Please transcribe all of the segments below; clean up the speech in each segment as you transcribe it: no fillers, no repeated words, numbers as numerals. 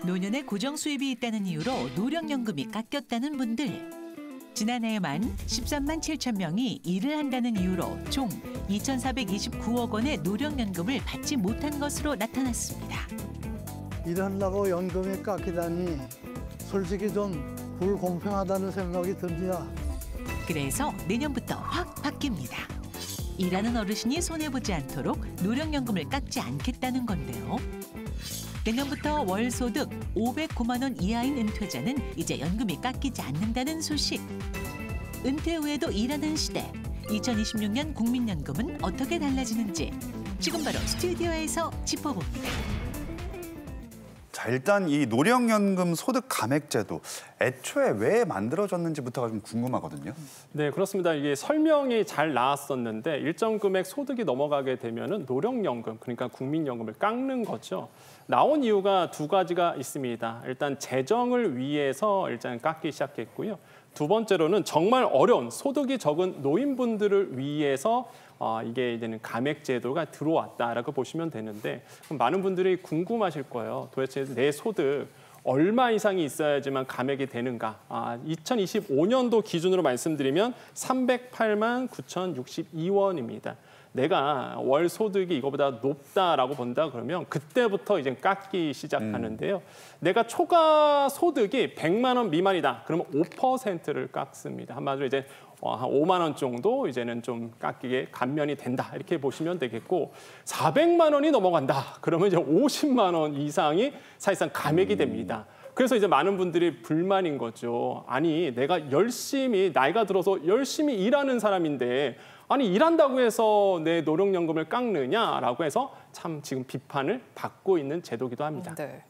노년에 고정 수입이 있다는 이유로 노령연금이 깎였다는 분들. 지난해에만 13만 7천 명이 일을 한다는 이유로 총 2,429억 원의 노령연금을 받지 못한 것으로 나타났습니다. 일한다고 연금이 깎이다니 솔직히 좀 불공평하다는 생각이 듭니다. 그래서 내년부터 확 바뀝니다. 일하는 어르신이 손해보지 않도록 노령연금을 깎지 않겠다는 건데요. 내년부터 월소득 509만 원 이하인 은퇴자는 이제 연금이 깎이지 않는다는 소식. 은퇴 후에도 일하는 시대. 2026년 국민연금은 어떻게 달라지는지 지금 바로 스튜디오에서 짚어봅니다. 자, 일단 이 노령연금 소득 감액제도 애초에 왜 만들어졌는지부터가 좀 궁금하거든요. 네, 그렇습니다. 이게 설명이 잘 나왔었는데 일정 금액 소득이 넘어가게 되면은 노령연금, 그러니까 국민연금을 깎는 거죠. 나온 이유가 두 가지가 있습니다. 일단 재정을 위해서 일단 깎기 시작했고요. 두 번째로는 정말 어려운 소득이 적은 노인분들을 위해서 이게 이제는 감액 제도가 들어왔다라고 보시면 되는데 많은 분들이 궁금하실 거예요. 도대체 내 소득 얼마 이상이 있어야지만 감액이 되는가? 2025년도 기준으로 말씀드리면 308만 9,062원입니다. 내가 월 소득이 이거보다 높다라고 본다 그러면 그때부터 이제 깎기 시작하는데요. 내가 초과 소득이 100만 원 미만이다. 그러면 5%를 깎습니다. 한마디로 이제 한 5만 원 정도 이제는 좀 깎이게 감면이 된다. 이렇게 보시면 되겠고 400만 원이 넘어간다. 그러면 이제 50만 원 이상이 사실상 감액이 됩니다. 그래서 이제 많은 분들이 불만인 거죠. 아니, 내가 열심히 나이가 들어서 열심히 일하는 사람인데 아니 일한다고 해서 내 노령연금을 깎느냐라고 해서 참 지금 비판을 받고 있는 제도기도 합니다. 네,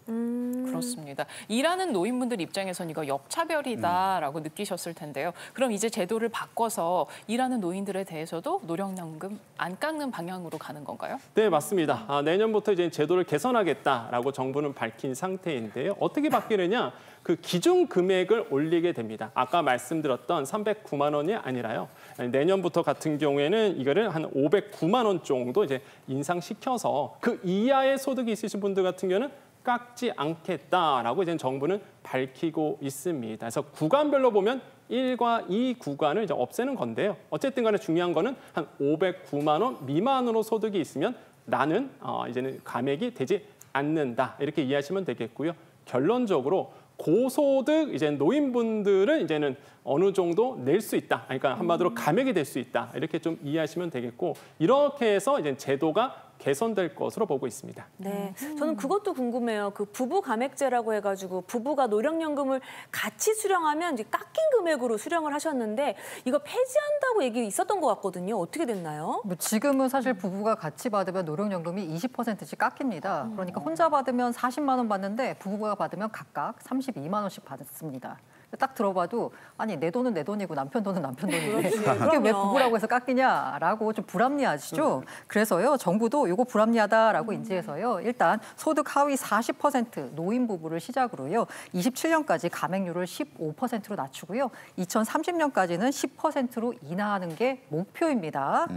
그렇습니다. 일하는 노인분들 입장에서는 이거 역차별이다라고 느끼셨을 텐데요. 그럼 이제 제도를 바꿔서 일하는 노인들에 대해서도 노령연금 안 깎는 방향으로 가는 건가요? 네, 맞습니다. 내년부터 이제 제도를 개선하겠다라고 정부는 밝힌 상태인데요. 어떻게 바뀌느냐? 그 기준 금액을 올리게 됩니다. 아까 말씀드렸던 309만 원이 아니라요. 내년부터 같은 경우에는 이거를 한 509만 원 정도 이제 인상시켜서 그 이하의 소득이 있으신 분들 같은 경우는 깎지 않겠다라고 이제 정부는 밝히고 있습니다. 그래서 구간별로 보면 1과 2 구간을 이제 없애는 건데요. 어쨌든 간에 중요한 거는 한 509만 원 미만으로 소득이 있으면 나는 이제는 감액이 되지 않는다. 이렇게 이해하시면 되겠고요. 결론적으로 고소득 이제 노인분들은 이제는 어느 정도 낼 수 있다. 그러니까 한마디로 감액이 될 수 있다. 이렇게 좀 이해하시면 되겠고 이렇게 해서 이제 제도가 개선될 것으로 보고 있습니다. 네, 저는 그것도 궁금해요. 그 부부 감액제라고 해가지고 부부가 노령연금을 같이 수령하면 이제 깎인 금액으로 수령을 하셨는데 이거 폐지한다고 얘기 있었던 것 같거든요. 어떻게 됐나요? 뭐 지금은 사실 부부가 같이 받으면 노령연금이 20%씩 깎입니다. 그러니까 혼자 받으면 40만 원 받는데 부부가 받으면 각각 32만 원씩 받습니다. 딱 들어봐도 아니 내 돈은 내 돈이고 남편 돈은 남편 돈인데 이게 왜 부부라고 해서 깎이냐라고 좀 불합리하시죠. 그래서요 정부도 이거 불합리하다라고 인지해서요 일단 소득 하위 40% 노인 부부를 시작으로요 27년까지 감액률을 15%로 낮추고요 2030년까지는 10%로 인하하는 게 목표입니다.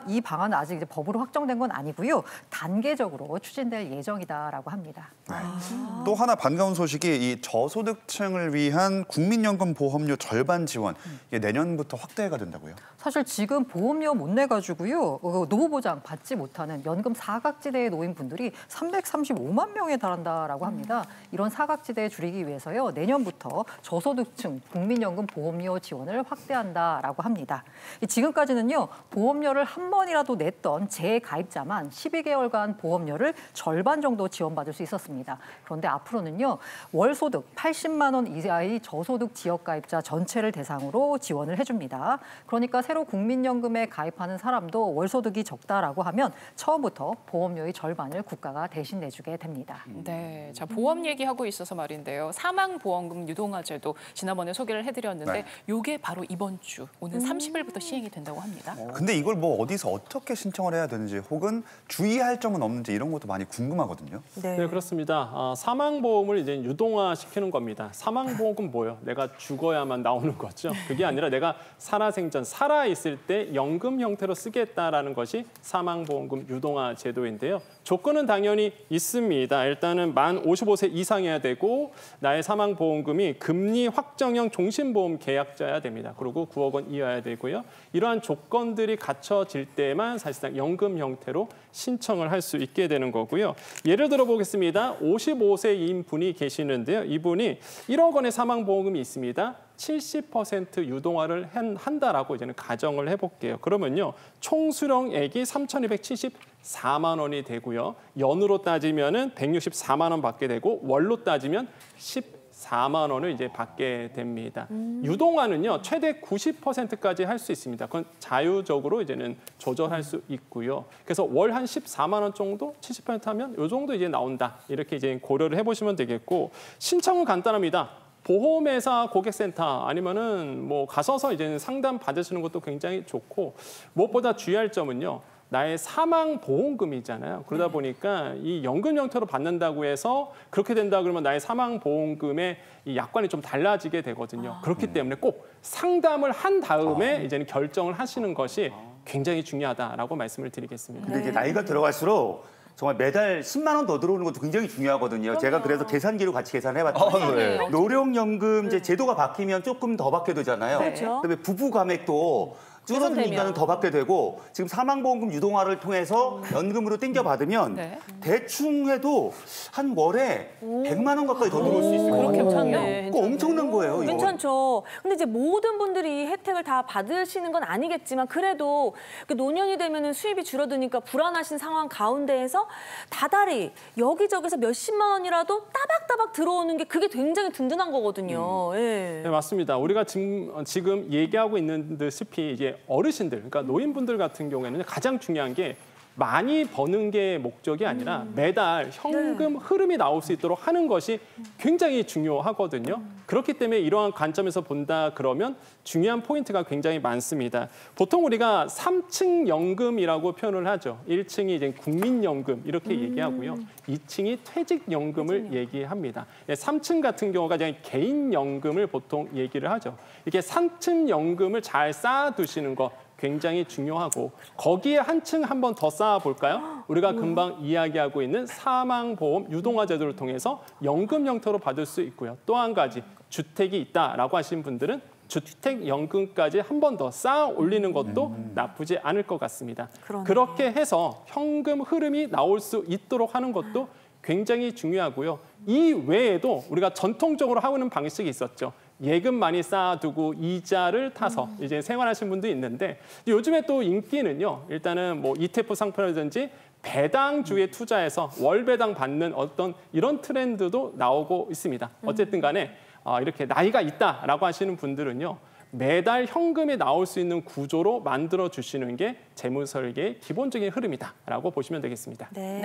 이 방안은 아직 이제 법으로 확정된 건 아니고요 단계적으로 추진될 예정이다라고 합니다. 또 하나 반가운 소식이 이 저소득층을 위한 국민연금 보험료 절반 지원 이게 내년부터 확대가 된다고요? 사실 지금 보험료 못 내가지고요 노후보장 받지 못하는 연금 사각지대의 노인분들이 335만 명에 달한다라고 합니다. 이런 사각지대 줄이기 위해서요 내년부터 저소득층 국민연금 보험료 지원을 확대한다라고 합니다. 지금까지는요 보험료를 한 번이라도 냈던 재가입자만 12개월간 보험료를 절반 정도 지원받을 수 있었습니다. 그런데 앞으로는요 월 소득 80만 원 이하의 저소득 지역가입자 전체를 대상으로 지원을 해줍니다. 그러니까 새로 국민연금에 가입하는 사람도 월소득이 적다라고 하면 처음부터 보험료의 절반을 국가가 대신 내주게 됩니다. 네, 자 보험 얘기하고 있어서 말인데요. 사망보험금 유동화제도 지난번에 소개를 해드렸는데 이게 바로 이번 주 오는 30일부터 시행이 된다고 합니다. 근데 이걸 뭐 어디서 어떻게 신청을 해야 되는지 혹은 주의할 점은 없는지 이런 것도 많이 궁금하거든요. 네, 그렇습니다. 사망보험을 이제 유동화시키는 겁니다. 사망보험 사망보험은 뭐예요? 내가 죽어야만 나오는 거죠. 그게 아니라 내가 살아생전 살아있을 때 연금 형태로 쓰겠다라는 것이 사망보험금 유동화 제도인데요. 조건은 당연히 있습니다. 일단은 만 55세 이상이어야 되고 나의 사망보험금이 금리 확정형 종신보험 계약자여야 됩니다. 그리고 9억 원 이하여야 되고요. 이러한 조건들이 갖춰질 때만 사실상 연금 형태로 신청을 할 수 있게 되는 거고요. 예를 들어 보겠습니다. 55세인 분이 계시는데요. 이분이 1억 원의 사망보험금이 있습니다. 70% 유동화를 한다라고 이제는 가정을 해볼게요. 그러면요, 총 수령액이 3,274만 원이 되고요. 연으로 따지면은 164만 원 받게 되고 월로 따지면 14만 원을 이제 받게 됩니다. 유동화는요, 최대 90%까지 할 수 있습니다. 그건 자유적으로 이제는 조절할 수 있고요. 그래서 월 한 14만 원 정도, 70% 하면 요 정도 이제 나온다. 이렇게 이제 고려를 해보시면 되겠고, 신청은 간단합니다. 보험회사 고객센터 아니면은 뭐 가셔서 이제 상담 받으시는 것도 굉장히 좋고, 무엇보다 주의할 점은요, 나의 사망보험금이잖아요. 그러다 보니까 이 연금 형태로 받는다고 해서 그렇게 된다 그러면 나의 사망보험금의 이 약관이 좀 달라지게 되거든요. 그렇기 때문에 꼭 상담을 한 다음에 이제는 결정을 하시는 것이 굉장히 중요하다라고 말씀을 드리겠습니다. 근데 이제 나이가 들어갈수록 정말 매달 10만 원 더 들어오는 것도 굉장히 중요하거든요. 제가 그래서 계산기로 같이 계산해봤더니 네. 노령연금 이제 제도가 바뀌면 조금 더 받게 되잖아요. 그렇죠. 그다음에 부부 감액도 줄어드니까는 더 받게 되고, 지금 사망보험금 유동화를 통해서 연금으로 땡겨 받으면 네. 대충 해도 한 월에 100만 원 가까이 더 들어올 수 있을 것 그렇게 같아요. 괜찮네. 그거 엄청난 거예요. 이거. 괜찮죠. 근데 이제 모든 분들이 이 혜택을 다 받으시는 건 아니겠지만 그래도 노년이 되면 수입이 줄어드니까 불안하신 상황 가운데에서 다달이 여기저기서 몇십만 원이라도 따박따박 들어오는 게 그게 굉장히 든든한 거거든요. 예. 네, 맞습니다. 우리가 지금 얘기하고 있는 듯이 이제 어르신들, 그러니까 노인분들 같은 경우에는 가장 중요한 게 많이 버는 게 목적이 아니라 매달 현금 흐름이 나올 수 있도록 하는 것이 굉장히 중요하거든요. 그렇기 때문에 이러한 관점에서 본다 그러면 중요한 포인트가 굉장히 많습니다. 보통 우리가 3층 연금이라고 표현을 하죠. 1층이 이제 국민연금 이렇게 얘기하고요. 2층이 퇴직연금을 얘기합니다. 3층 같은 경우가 이제 개인연금을 보통 얘기를 하죠. 이렇게 3층 연금을 잘 쌓아두시는 거 굉장히 중요하고, 거기에 한 층 한 번 더 쌓아볼까요? 우리가 금방 이야기하고 있는 사망보험 유동화 제도를 통해서 연금 형태로 받을 수 있고요. 또 한 가지, 주택이 있다라고 하신 분들은 주택연금까지 한 번 더 쌓아 올리는 것도 나쁘지 않을 것 같습니다. 그러네. 그렇게 해서 현금 흐름이 나올 수 있도록 하는 것도 굉장히 중요하고요. 이 외에도 우리가 전통적으로 하는 방식이 있었죠. 예금 많이 쌓아두고 이자를 타서 이제 생활하시는 분도 있는데, 요즘에 또 인기는요, 일단은 뭐 ETF 상품이라든지 배당주에 투자해서 월 배당 받는 어떤 이런 트렌드도 나오고 있습니다. 어쨌든 간에 이렇게 나이가 있다라고 하시는 분들은요, 매달 현금이 나올 수 있는 구조로 만들어 주시는 게 재무 설계의 기본적인 흐름이다라고 보시면 되겠습니다. 네.